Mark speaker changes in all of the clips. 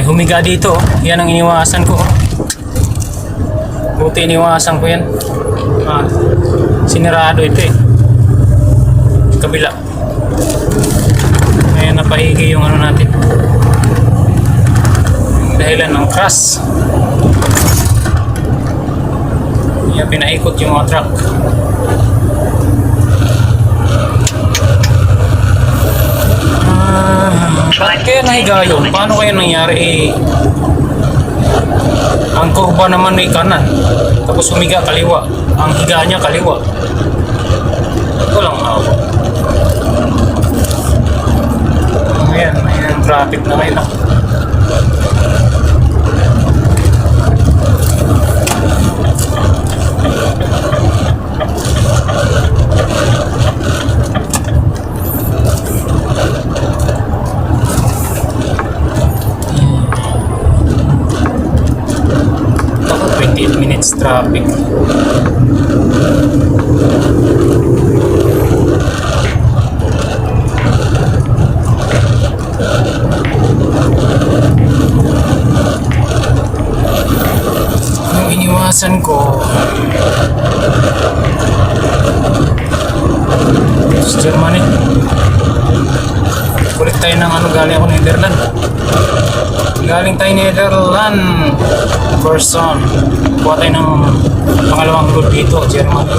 Speaker 1: May humiga dito. Yan ang iniwasan ko. Buti iniwasan ko yan. Sinirado ito eh. Kabila. Ngayon napahigi yung ano natin. Dahilan ng crash. Yan pinaikot yung mga truck. Bakit kaya nahiga yun? Paano kaya nangyari ang kurba naman ay kanan, tapos humiga kaliwa. Ang higa niya kaliwa. Walang awa. Ayan traffic na ngayon. Traffic. Yung iniwasan ko sa Germany. Kulit tayo ng ano, galing ako Netherlands. Galing tayo Netherlands person. Kuha tayo ng pangalawang load dito, Germany.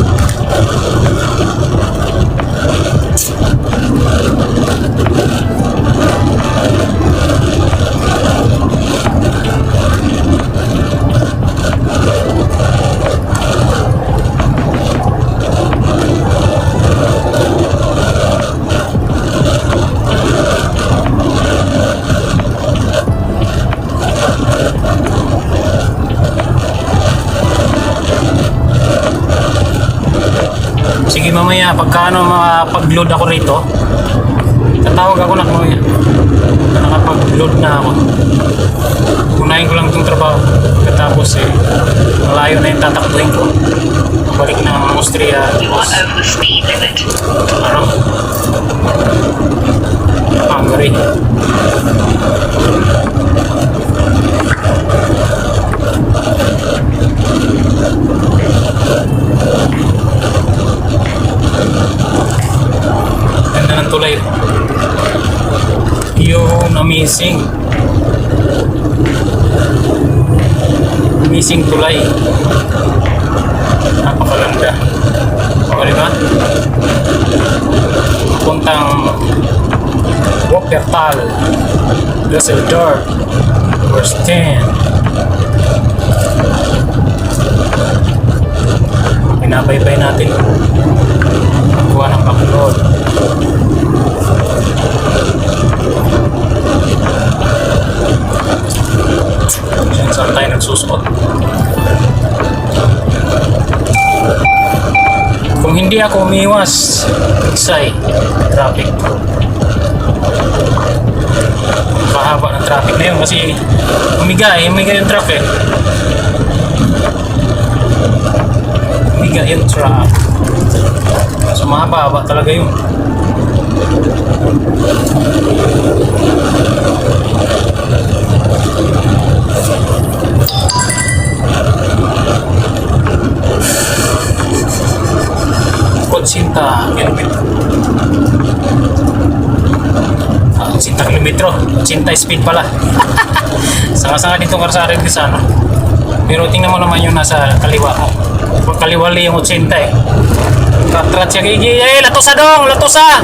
Speaker 1: Sige mamaya pagkaano makapag-load ako rito, tatawag ako na mamaya. Nakapag-load na ako. Unahin ko lang itong trabaho. Katapos malayo na yung tatakbuhin ko. Balik ng Austria. Ano? Hungary. Ganda ng tulay. Yung amazing tulay. Napakaganda. O diba? Puntang Wuppertal, Düsseldorf, Berlin. Pinabaybay natin. Kuha ng backload. Saan tayo nagsusuot? Kung hindi ako umiwas, iksay, traffic. Mahaba ng traffic na yun kasi umiga yung truck eh. Umiga yung truck. So mahaba talaga yun. Sinta kilometro. Sinta kilometro. Sinta speed pala. Sanga-sanga dito karsada dito sa ano. Pero tingnan mo naman yung nasa kaliwa mo. Pag kaliwali yung 80 eh. Trat siya gigi. Latusa dong! Latusa!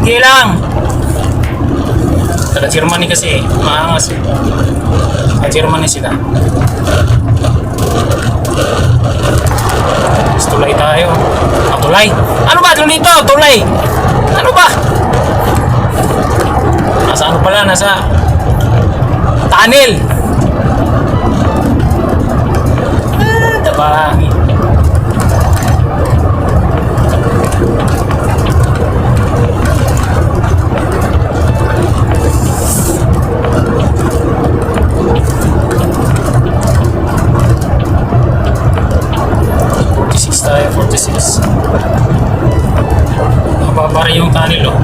Speaker 1: Gilang! Taga Germany kasi. Maangas eh. Sa Germany sila. Tulay tayo. Tulay? Ano ba? Dito? Tulay? Ano ba? Nasa ano pala? Nasa tunnel. Tabangi. Tayo 46. Mababa rin yung tunnel oh.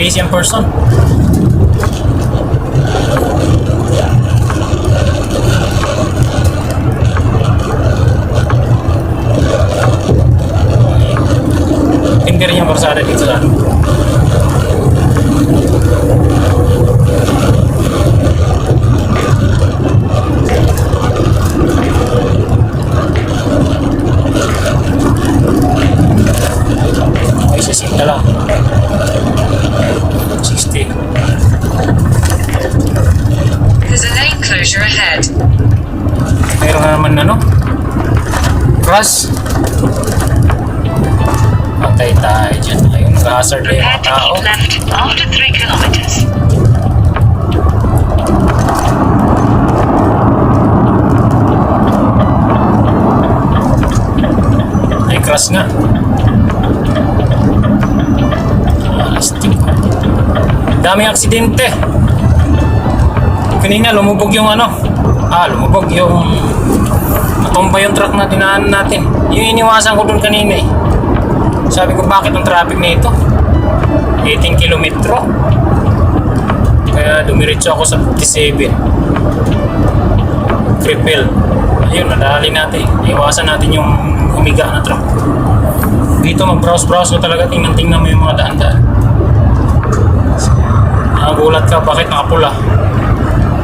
Speaker 1: Asian person. Hindi rin yung karsada dito sa atin. Ay, sasinta lang. 60.
Speaker 2: There's a lane closure ahead.
Speaker 1: Mayroon na naman ano? Cross. Patay tayo dyan. Ayun, nag-hazard na yung
Speaker 2: Prepare
Speaker 1: mga
Speaker 2: to
Speaker 1: tao.
Speaker 2: keep left after 3 kilometers.
Speaker 1: Ay, cross nga. Astig. Daming aksidente. Kanina lumubog yung ano. Lumubog yung natumba yung truck na dinaanan natin. Yung iniwasan ko dun kanina eh. Sabi ko bakit ang traffic na ito? 18 kilometro. Kaya dumiretso ako sa 57. Triple. Ayun, nadali natin. Iwasan natin yung humiga na truck. Dito mag-browse-browse mo talaga. Tingnan mo yung mga daan-daan. Nagulat ka bakit nakapula.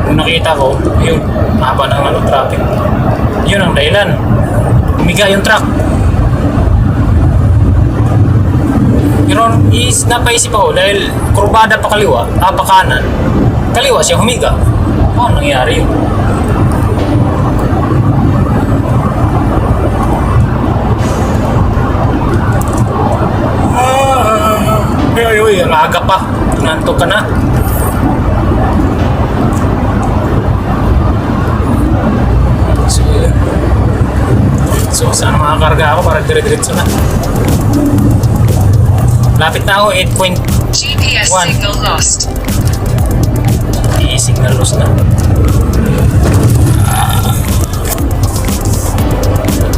Speaker 1: Kung nakita ko, yun, haba ng traffic. Yun ang dahilan. Humiga yung truck. Pero napaisip ako dahil kurbada pa kaliwa, pa kanan, kaliwa siya humiga. Ano nangyari yun? Ay, ang aga pa. Nanto ka na. So saan makakarga ako para dire-diretso na. Lapit na ako, 8.1.
Speaker 2: GPS signal lost.
Speaker 1: I-signal loss na.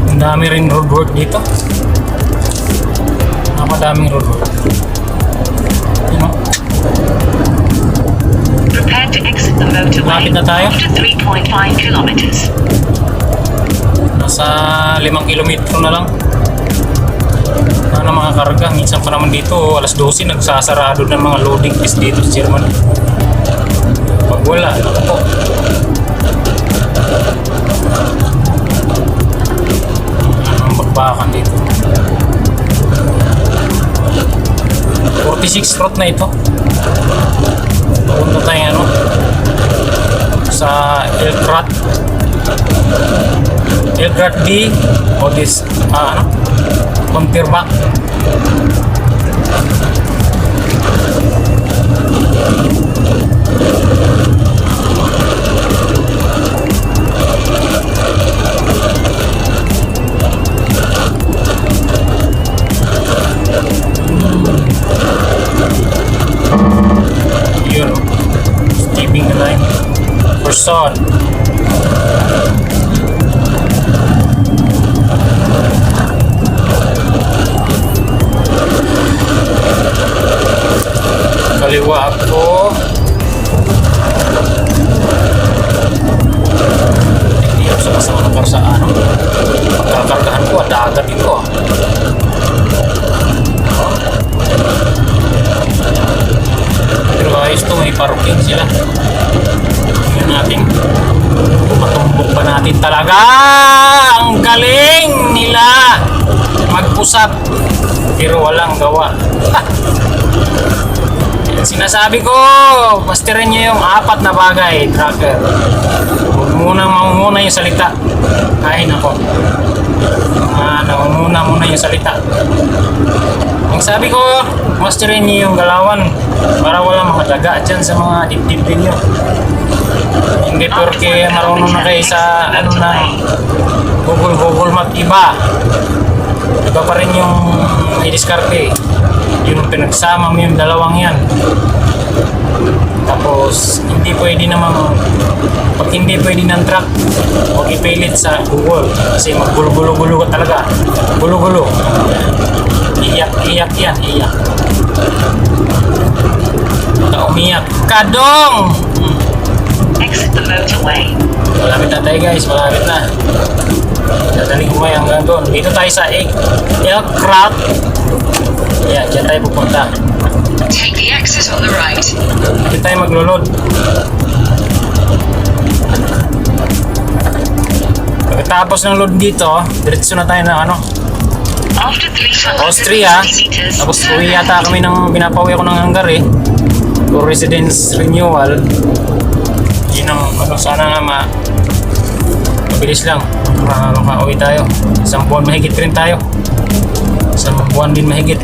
Speaker 1: Ang dami rin roadwork dito. Napadaming roadwork. Yun o.
Speaker 2: Prepare to exit the motorway
Speaker 1: Lapit na tayo.
Speaker 2: after 3.5 kilometers.
Speaker 1: Nasa 5 kilometro na lang. Na mga karga. Minsan pa naman dito, alas 12, nagsasarado ng mga loading piece dito sa Germany. Pag wala, ako po. Ang bagbakan dito. 46 route na ito. Punta tayo sa Elgrat D o this Contirbach. Yun, steeping the line. Person. Kaliwa ako. Hindi ako sama-sama ng karsaan. Pagkakargahan ko, dagat ito . Pero ayos to, may parking sila. Tingnan natin. Matumbok ba natin talaga? Ang galing nila mag-usap pero walang gawa. Sinasabi ko, pastirin nyo yung 4 na bagay, tracker. Huwag munang mamumuna yung salita. Ay, nako. Namumuna muna yung salita. Ang sabi ko, pastirin nyo yung galawan para walang makadaga dyan sa mga dibdib ninyo. Hindi porque marunong na kayo sa Google Map iba. Iba pa rin yung i-discarte. Yun ang pinagsama mo yung dalawang yan. Tapos hindi pwede namang pag hindi pwede ng truck, huwag ipilit sa Google kasi maggulo-gulo ka talaga. Gulo-gulo. Iyak yan, iyak. Umiyak. Kadong!
Speaker 2: Exit the motorway.
Speaker 1: Malapit na tayo guys, malapit na. Dadaling ko kayo hanggang doon. Dito tayo sa aircraft. Yan, dyan tayo pupunta.
Speaker 2: Take the exit on the right.
Speaker 1: Dito tayo maglo-load. Pagkatapos ng load dito, diretso na tayo na ano,
Speaker 2: After 350
Speaker 1: Austria.
Speaker 2: meters,
Speaker 1: Tapos
Speaker 2: turn
Speaker 1: uwi
Speaker 2: left.
Speaker 1: yata kami ng pinapawi ako ng Hungary for residence renewal. Yun ang ano, sana nga mabilis lang para makauwi tayo. Isang buwan mahigit rin tayo. Isang buwan din mahigit.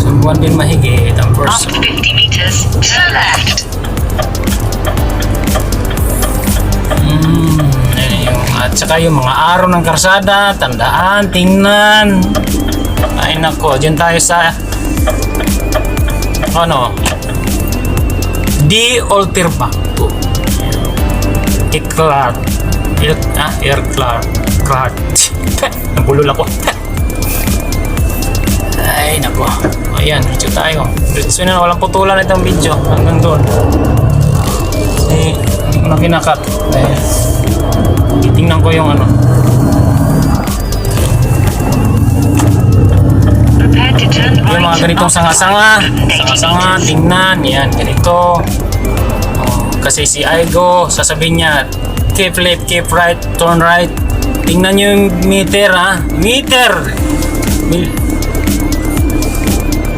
Speaker 1: Isang buwan din mahigit ang first.
Speaker 2: After 50 meters, turn left.
Speaker 1: At saka yung mga araw ng karsada, tandaan, tingnan. Ay nako, dyan tayo sa ano, di Oltirbacto. Aircraft. Nabulol ako. Ay nako. Ayan, dito tayo. Dito na, walang putulan itong video. Hanggang doon. Hindi ko na kinakat. Titingnan ko yung ano.
Speaker 2: Prepare to turn right.
Speaker 1: Yung mga ganitong sanga-sanga, tingnan, yan, ganito. Kasi si Aigo, sasabihin niya, keep left, keep right, turn right. Tingnan nyo yung meter, ha? Meter!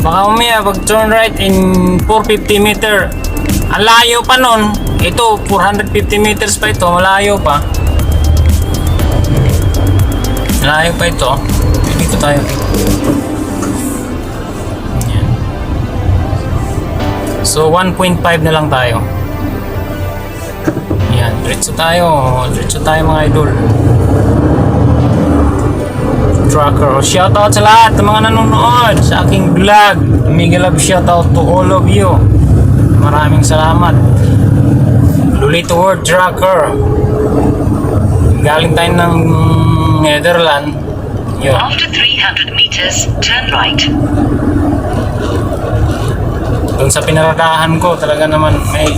Speaker 1: Baka umaya, pag turn right in 450 meter, ang layo pa nun. Ito, 450 meters pa ito, malayo pa. Malayo pa ito. Dito tayo. Yan. So 1.5 na lang tayo. Yan, diretso tayo. Diretso tayo mga idol. Trucker. Shoutout sa lahat ng mga nanonood sa aking vlog. Mega love shoutout to all of you. Maraming salamat. Lulito World Trucker. Galing tayo ng Netherlands. Yun.
Speaker 2: After 300 meters, turn right.
Speaker 1: Doon sa pinaradahan ko, talaga naman may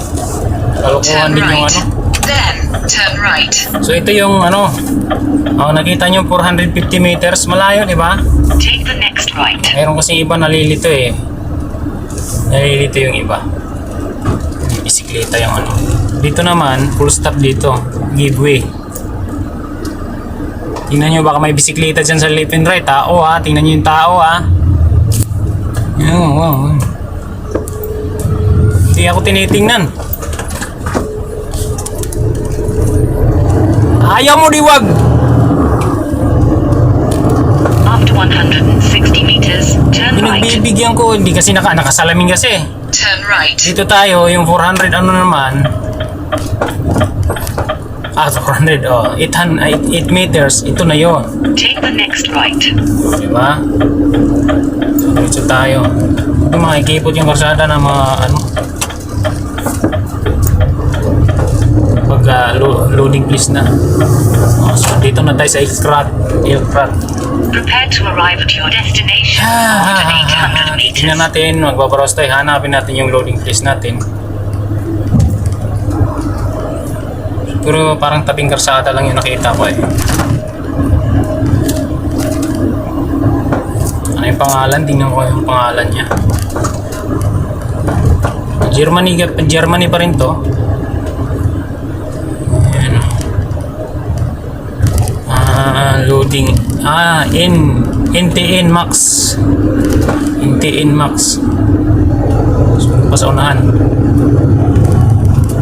Speaker 1: kalukuhan
Speaker 2: Turn
Speaker 1: din yung
Speaker 2: right.
Speaker 1: ano.
Speaker 2: Then, turn right.
Speaker 1: So ito yung ano, nakita nyo 450 meters, malayo, di ba?
Speaker 2: Take the next right.
Speaker 1: Mayroon kasi iba nalilito eh. Nalilito yung iba. Bisikleta yung ano. Dito naman, full stop dito. Giveaway. Tingnan nyo, baka may bisikleta dyan sa left and right. Tao ha, tingnan nyo yung tao ha. Wow. Hindi ako tinitingnan. Ayaw mo diwag!
Speaker 2: After 160 meters, turn right.
Speaker 1: Pinagbibigyan ko, hindi kasi nakasalamin kasi.
Speaker 2: Turn right.
Speaker 1: Dito tayo, yung 400 ano naman. 400, 8 meters, ito na yun.
Speaker 2: Take the next right.
Speaker 1: Diba? Dito tayo. Yung mga ikipot yung karsada ng mga ano. Pag loading please na. So dito na tayo sa aircraft.
Speaker 2: Prepare to arrive at your destination after 800 meters.
Speaker 1: Tingnan natin, magbabaros tayo, hanapin natin yung loading place natin. Pero parang tabing karsada lang yung nakita ko eh. Ano yung pangalan? Tingnan ko yung pangalan niya. Germany pa rin to. Ayan. Loading. NTN Max. NTN Max. So, pa sa unahan.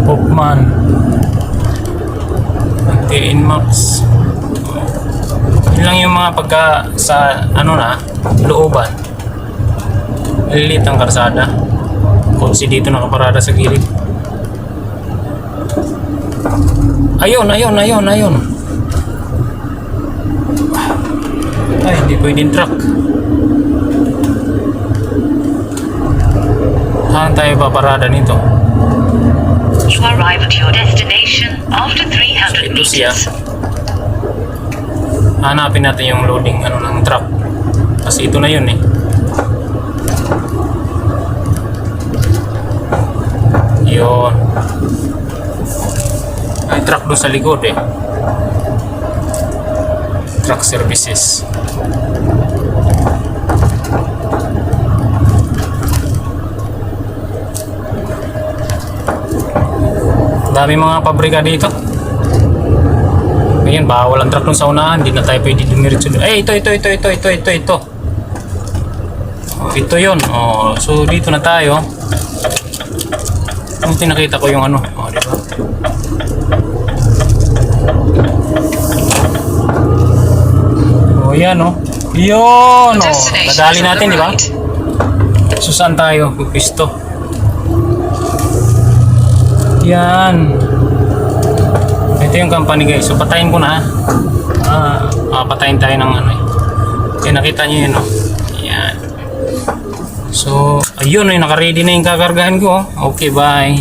Speaker 1: Hopman. NTN Max. Yun lang yung mga pagka sa ano na looban. Lilit ang karsada. Kotse dito nakaparada sa gilid. Ayun. Ay, hindi pwedeng truck. Saan tayo paparada nito?
Speaker 2: You arrive at your destination after 300
Speaker 1: Ito siya.
Speaker 2: meters.
Speaker 1: Hanapin natin yung loading ng truck. Kasi ito na yun eh. Yun. May truck doon sa likod eh. Truck services. Dami mga pabrika dito. Ngayon, bawal ang truck dun sa unahan. Hindi na tayo pwede dumiritso. Eh, ito. Oh, ito yun. Oh, so, dito na tayo. Buti nakita ko yung ano. Oh, diba? Oh, yan, oh. Yun, oh. Nadali natin, di ba? So, saan tayo? Pisto. Yan. Ito yung company, guys. So, patayin ko na. Patayin tayo ng ano eh. Kaya nakita nyo yun, oh. Yan. So, ayun, naka-ready na yung kakargahan ko. Okay, bye.